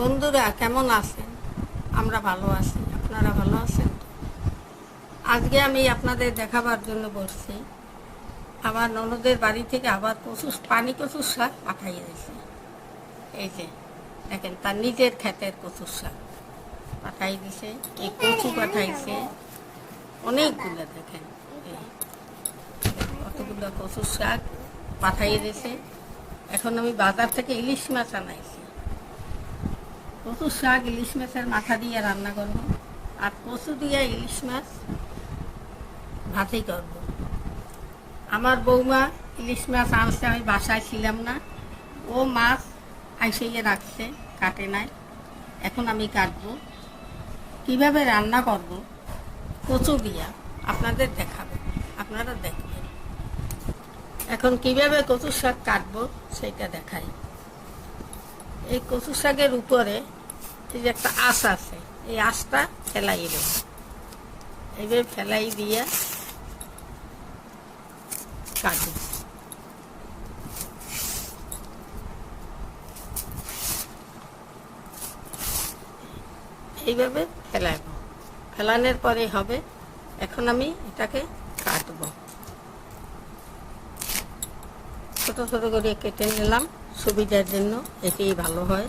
বন্ধুরা কেমন আছেন? আমরা ভালো আছি, আপনারা ভালো আছেন? আজকে আমি আপনাদের দেখাবার জন্য বলছি, আমার ননদের বাড়ি থেকে আবার কচুর শাক পাঠাইয়ে দিয়েছে। এই যে দেখেন, তার নিজের ক্ষেতের কচুর শাক পাঠাই দিছে। এই কচু পাঠাইছে অনেকগুলো, দেখেন কতগুলো কচুর শাক পাঠাইয়ে দিয়েছে। এখন আমি বাজার থেকে ইলিশ মাছ আনাইছি। কচুর শাক ইলিশ মাছের মাথা দিয়ে রান্না করব, আর কচু দিয়ে ইলিশ মাছ ভাতেই করব। আমার বৌমা ইলিশ মাছ আনছে, আমি বাসায় ছিলাম না, ও মাছ আইসিয়ে রাখছে, কাটে নাই। এখন আমি কাটবো, কিভাবে রান্না করব কচু দিয়া আপনাদের দেখাবো, আপনারা দেখবেন। এখন কিভাবে কচুর শাক কাটবো সেটা দেখাই। এই কচু শাকের উপরে এই যে একটা আঁশ আছে, এই আঁশটা ফেলাই দেব। এইভাবে ফেলাই দিয়ে কাটব। এইভাবে ফেলাইব, ফেলানোর পরে হবে। এখন আমি এটাকে কাটব, ছোট ছোট করে কেটে নিলাম সুবিধার জন্য, এটাই ভালো হয়।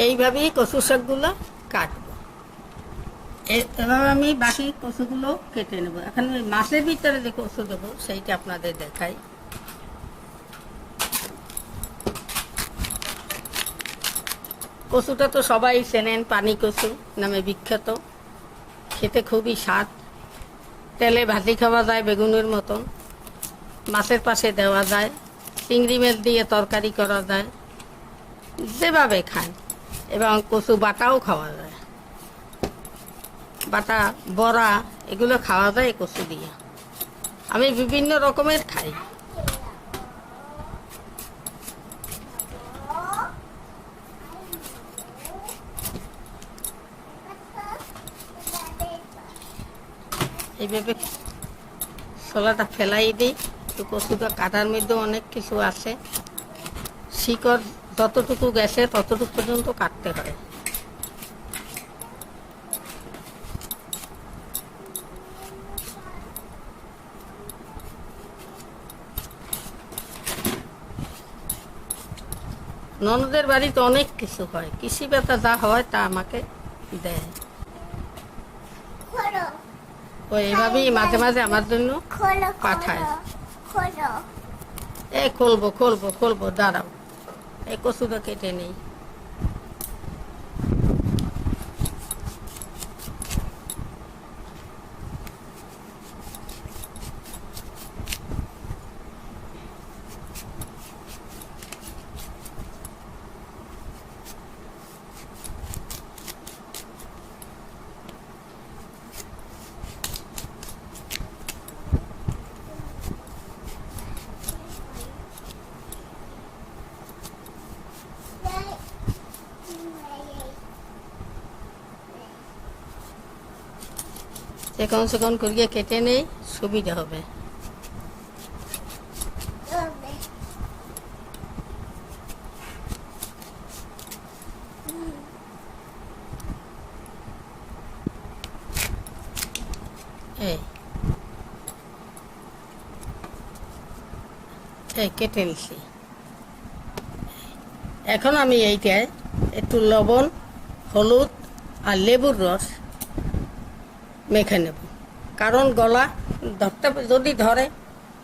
এইভাবেই কচু শাকগুলো কাটবো। এভাবে আমি বাকি কচুগুলো কেটে নেব। এখন ওই মাছের ভিতরে যে কচু দেবো সেইটা আপনাদের দেখাই। কচুটা তো সবাই চেনেন, পানি কচু নামে বিখ্যাত, খেতে খুবই স্বাদ। তেলে ভাজি খাওয়া যায় বেগুনের মতন, মাছের পাশে দেওয়া যায়, চিংড়ি মাছ দিয়ে তরকারি করা যায়, যেভাবে খান। এবং কচু বাটাও খাওয়া যায়, বাটা বড়া এগুলো খাওয়া যায় কচু দিয়ে। আমি বিভিন্ন রকমের খাই। এইভাবে ছোলাটা ফেলাই দিই। তো কচুটা কাটার মধ্যে অনেক কিছু আছে, শিকড় যতটুকু গেছে ততটুকু পর্যন্ত কাটতে হয়। ননদের বাড়িতে অনেক কিছু হয়, কৃষি ব্যথা যা হয় তা আমাকে দেয়। ও এভাবেই মাঝে মাঝে আমার জন্য পাঠায়। এই খুলবো খুলবো খুলবো, দাঁড়াও, এই কচুটা কেটে নেই। সেকন সেকন করিয়ে কেটে নেই, সুবিধা হবে। এই কেটে নিছি। এখন আমি এইটায় একটু লবণ, হলুদ আর লেবুর রস মেখে নেব, কারণ গলা ধরতে যদি ধরে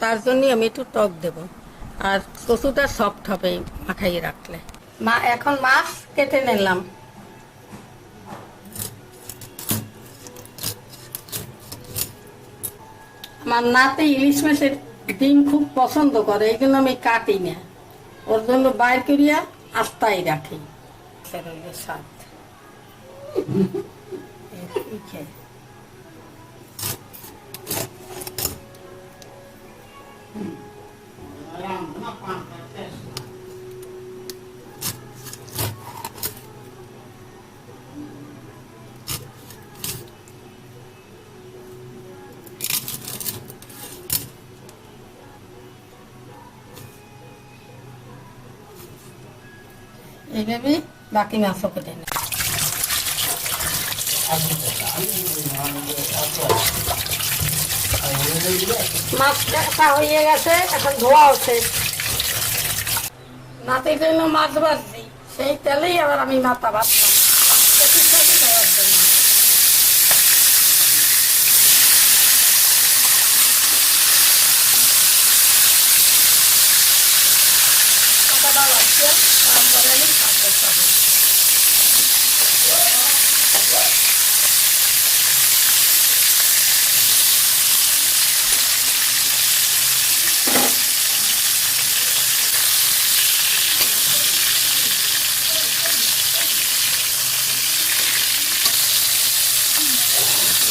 তার জন্যই আমি একটু টক দেব, আর কচুটা সফট হবে মাখাইয়ে রাখলে। এখন মাছ কেটে নিলাম। আমার নাতে ইলিশ মাছের ডিম খুব পছন্দ করে, এই জন্য আমি কাটি না, ওর জন্য বাইর করিয়া আস্তাই রাখি। স্বাদ এইভাবে বাকি মাছও কেটে নেব। মাছ কাটা হয়ে গেছে, এখন ধোয়া হচ্ছে। নাতির জন্য মাছ ভাজছি, সেই তেলেই আবার আমি মাথা ভাজলাম দেওয়ার জন্য। কাটাটা লাগছে, তারপরে আমি কাজ করতে হবে।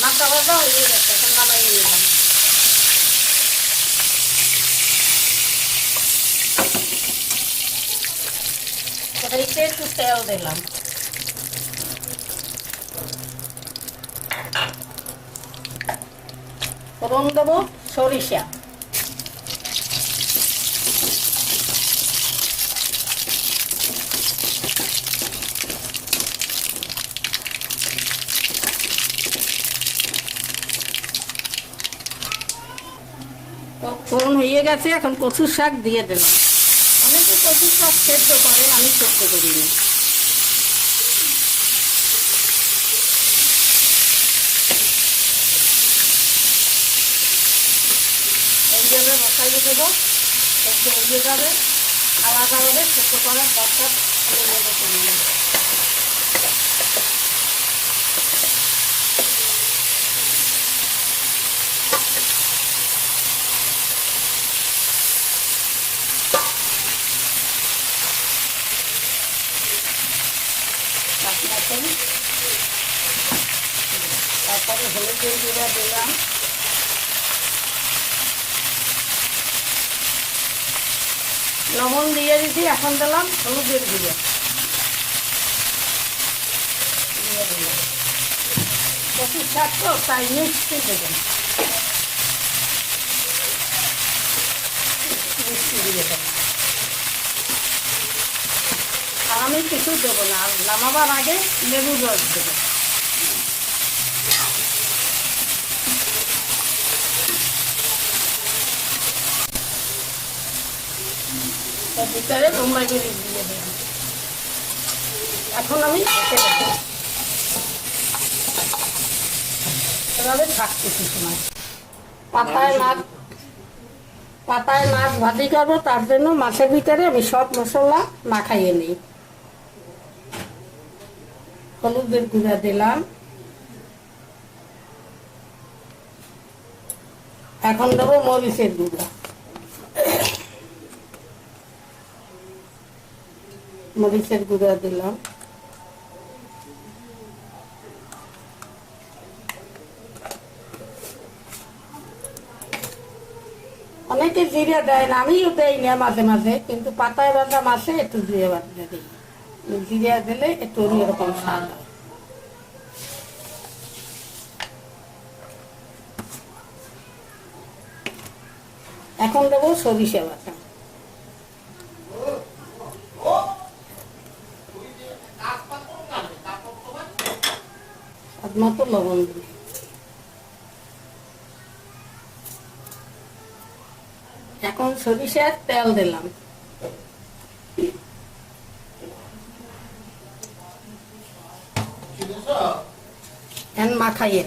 মাথা ভাজা হয়ে গেছে, এখন নামাই নিলাম। কড়াইতে একটু তেল দিলাম, ফোড়ন দেবো সরিষা, ফোড়ন হয়ে গেছে, এখন কচুর শাক দিয়ে দিলাম। অনেকে কচুর শাক সেদ্ধ করে, আমি সেদ্ধ করিনি। এইভাবে বসাইয়ে দেবো, সেদ্ধ হয়ে যাবে। আলাদাভাবে সেদ্ধ করার দরকার নেই। তারপরে হলুদের গুঁড়া দিলাম, লবণ দিয়ে দিচ্ছি, এখন দিলাম হলুদের গুঁড়া দিয়ে দিলাম। কচুর শাক তো তাই মিষ্টি দেবেন, মিষ্টি দিয়ে দেবেন। আর আমি কিছু দেবো না, আর নামাবার আগে লেবুর রস দেবো। ভিতরে বোম্বাই মরিচ দিয়ে দেবো। এখন আমি এভাবে থাকছি কিছু সময়। পাতায় মাছ ভাজি করবো, তার জন্য মাছের ভিতরে আমি সব মশলা মাখাইয়ে নিই। হলুদের গুঁড়া দিলাম, এখন দেবো মরিচের গুঁড়া, মরিচের গুঁড়া দিলাম, অনেকে জিরে দেয় না, আমিও দেই না মাঝে মাঝে, কিন্তু পাতায় ভাজা মাছে একটু জিরে বাটা দিই। জিরে দিলে একটু অন্যরকম স্বাদ হয়। এখন দেবো সরিষা বাটা, মতো লবণ দিই। এখন সরিষার তেল দিলাম, এখন মাখাইয়ে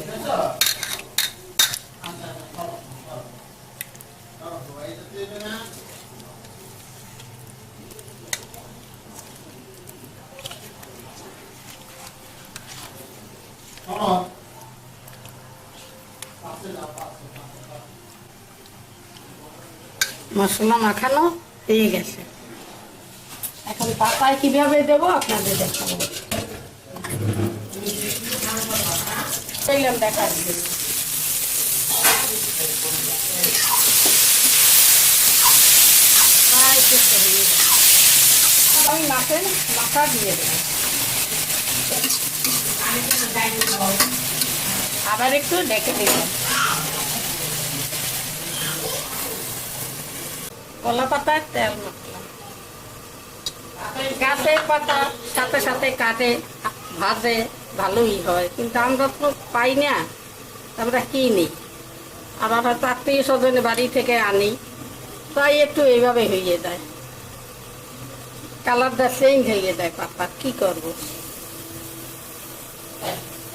মশলা মাখানো হয়ে গেছে। এখন পাতায় কিভাবে দেবো আপনাদের দেখাবো, দেখার জন্য। প্রায় আস্তে আস্তে হয়ে যাবে। আমি মাছের মাথা দিয়ে দেবো, আবার একটু ডেকে দিলাম। কলা পাতায় তেল মাখলাম। গাছের পাতা সাথে সাথে কাটে ভাজে ভালোই হয়, কিন্তু আমরা তো পাই না, আমরা কিনি। আবার হয়তো আত্মীয় স্বজনের বাড়ি থেকে আনি, তাই একটু এইভাবে হয়ে যায়, কালারটা চেঞ্জ হয়ে যায় পাতা। কি করব?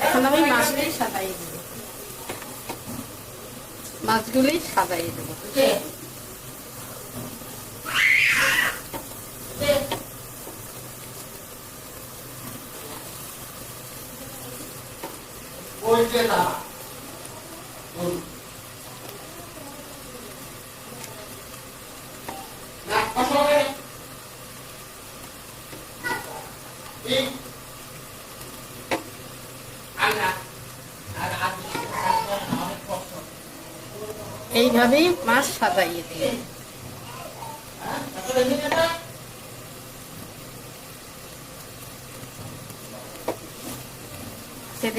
এখন আমি মাছগুলি সাজাই দেব, মাছগুলি সাজাই দেব। এইভাবেই মাছ সাজাইয়ে দিয়ে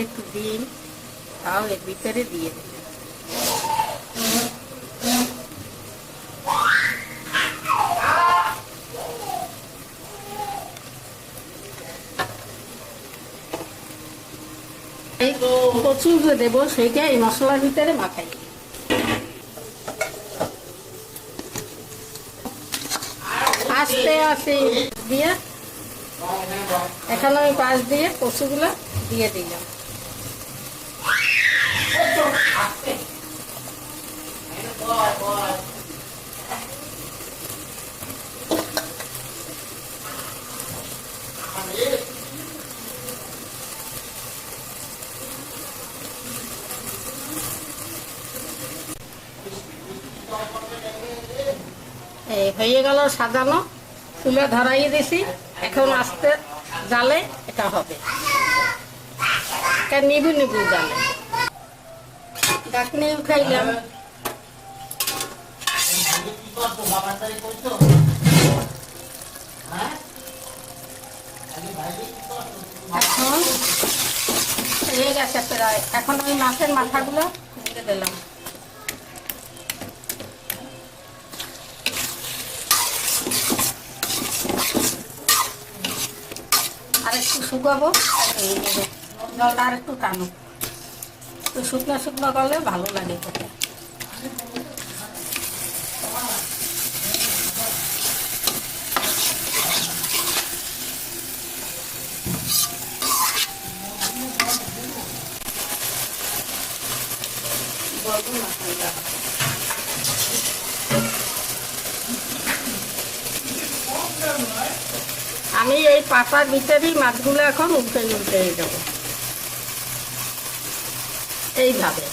একটু ডিম তাও এর ভিতরে দিয়ে দিলে এই কচু যে দেবো সেইটা এই মশলার ভিতরে মাখাই। আস্তে আস্তে দিয়ে এখন আমি পাশ দিয়ে কচুগুলো দিয়ে দিলাম। এই হয়ে গেল সাজানো, চুলে ধরাইয়ে দিছি। এখন আস্তে জালে এটা হবে, এটা নিবু নিবু জালে। ডাকনি উঠাইলাম, এখন হয়ে গেছে প্রায়। এখন ওই মাছের মাথাগুলো দিয়ে দিলাম, আর একটু শুকাবো। জলটা আর একটু টানো, একটু শুকনো শুকনো করলে ভালো লাগে খেতে। আমি এই পাতার ভিতরেই মাছগুলো এখন উল্টে উল্টে দেব, এইভাবে।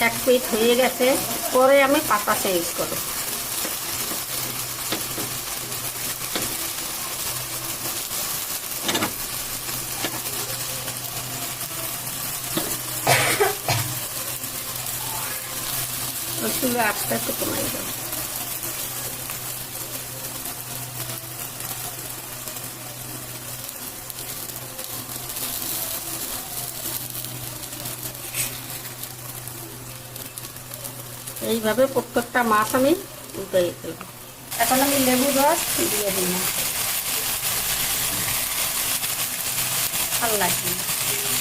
এক পিঠ হয়ে গেছে, পরে আমি পাতা চেঞ্জ করব। ওইগুলো আস্তে আস্তে কমাই দেবো। এইভাবে প্রত্যেকটা মাছ আমি উল্টে দিলাম। এখন আমি লেবু রস দিয়ে দিলাম, ভালো লাগবে।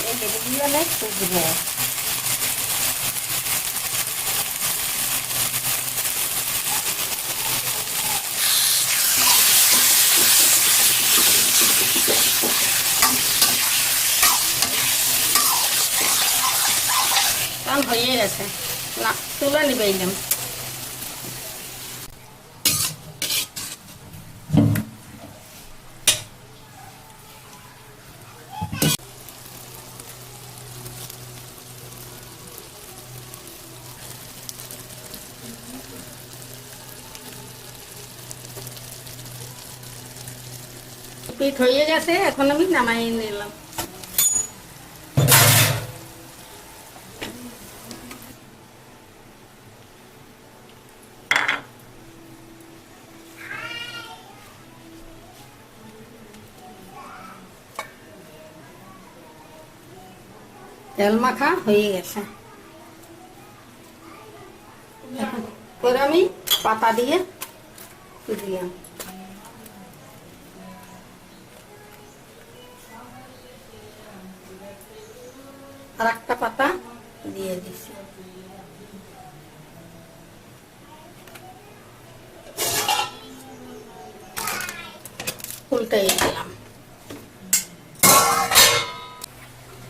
এই লেবুগুলো অনেক খুব রস। হয়ে গেছে না, তুলে নিবেইলাম। পিঠ হয়ে গেছে, এখন আমি নামাই নিলাম। তেল মাখা হয়ে গেছে। এখন করে আমি পাতা দিয়ে দিলাম, আর একটা পাতা দিয়ে দিছি। উল্টাই দিলাম।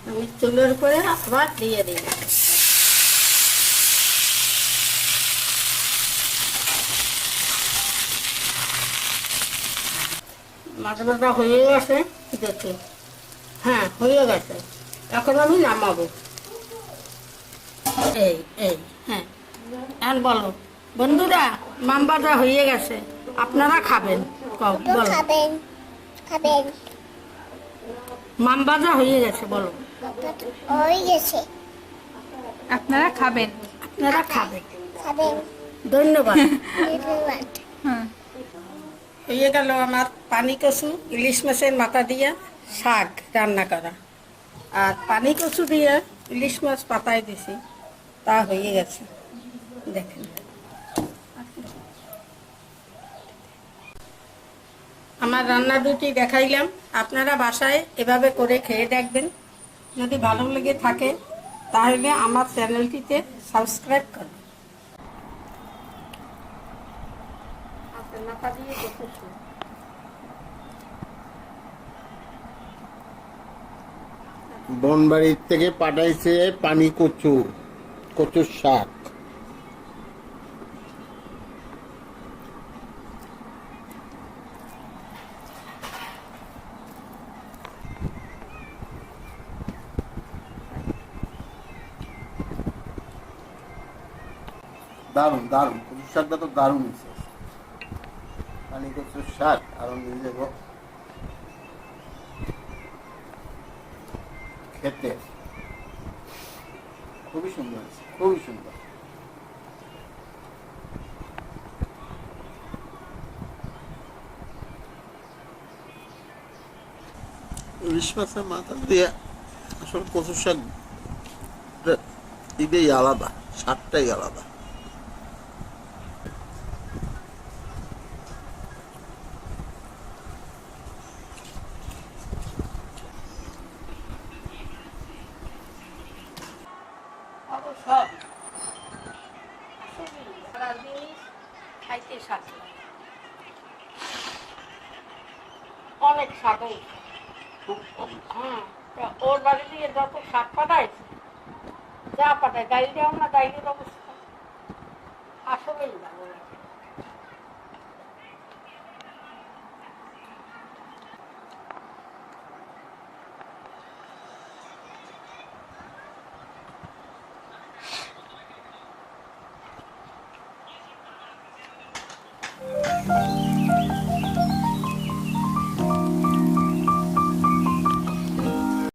আমি চুলের উপরে আবার দিয়ে দিলাম। মাথাটা হয়ে গেছে দেখি, হ্যাঁ হয়ে গেছে। এখন আমি নামাবো। এই এই হ্যাঁ, আর বলো বন্ধুরা, মাম ভাজা হয়ে গেছে, আপনারা খাবেন? বলো, খাবেন খাবেন। মাম ভাজা হয়ে গেছে, বলো। হয়ে গেছে। আপনারা খাবেন। আপনারা খাবেন। খাবেন। ধন্যবাদ। ধন্যবাদ। হ্যাঁ, হয়ে গেল আমার পানি কচু ইলিশ মাছের মাথা দিয়ে শাক রান্না করা, আর পানি কচু দিয়ে ইলিশ মাছ পাতায় দিছি, তা হয়ে গেছে। দেখেন, আমার রান্না দুটি দেখাইলাম, আপনারা বাসায় এভাবে করে খেয়ে দেখবেন। যদি ভালো লেগে থাকে তাহলে আমার চ্যানেলটিতে সাবস্ক্রাইব করবেন। মাথা দিয়ে কচু, বনবাড়ির থেকে পাঠাইছে পানি কচু, কচুর শাক। দারুণ দারুণ, কচুর শাকটা তো দারুণ হয়েছে। পানি কচুর শাক আর নিয়ে যাব খেতে, খুবই সুন্দর হয়েছে, খুবই সুন্দর। ইলিশ মাছের মাথা দিয়ে আসলে কচুর শাক এটাই আলাদা, স্বাদটাই আলাদা। সব সারা জিনিস খাইতে স্বাদ লাগে। অনেক স্বাদ হয়েছে। হ্যাঁ, তা ওর বাড়ি দিয়ে যত শাক পাঠাইছে, যা পাঠায় ডাইল দেও না, ডাইলের অবস্থা আসলেই ভালো লাগে।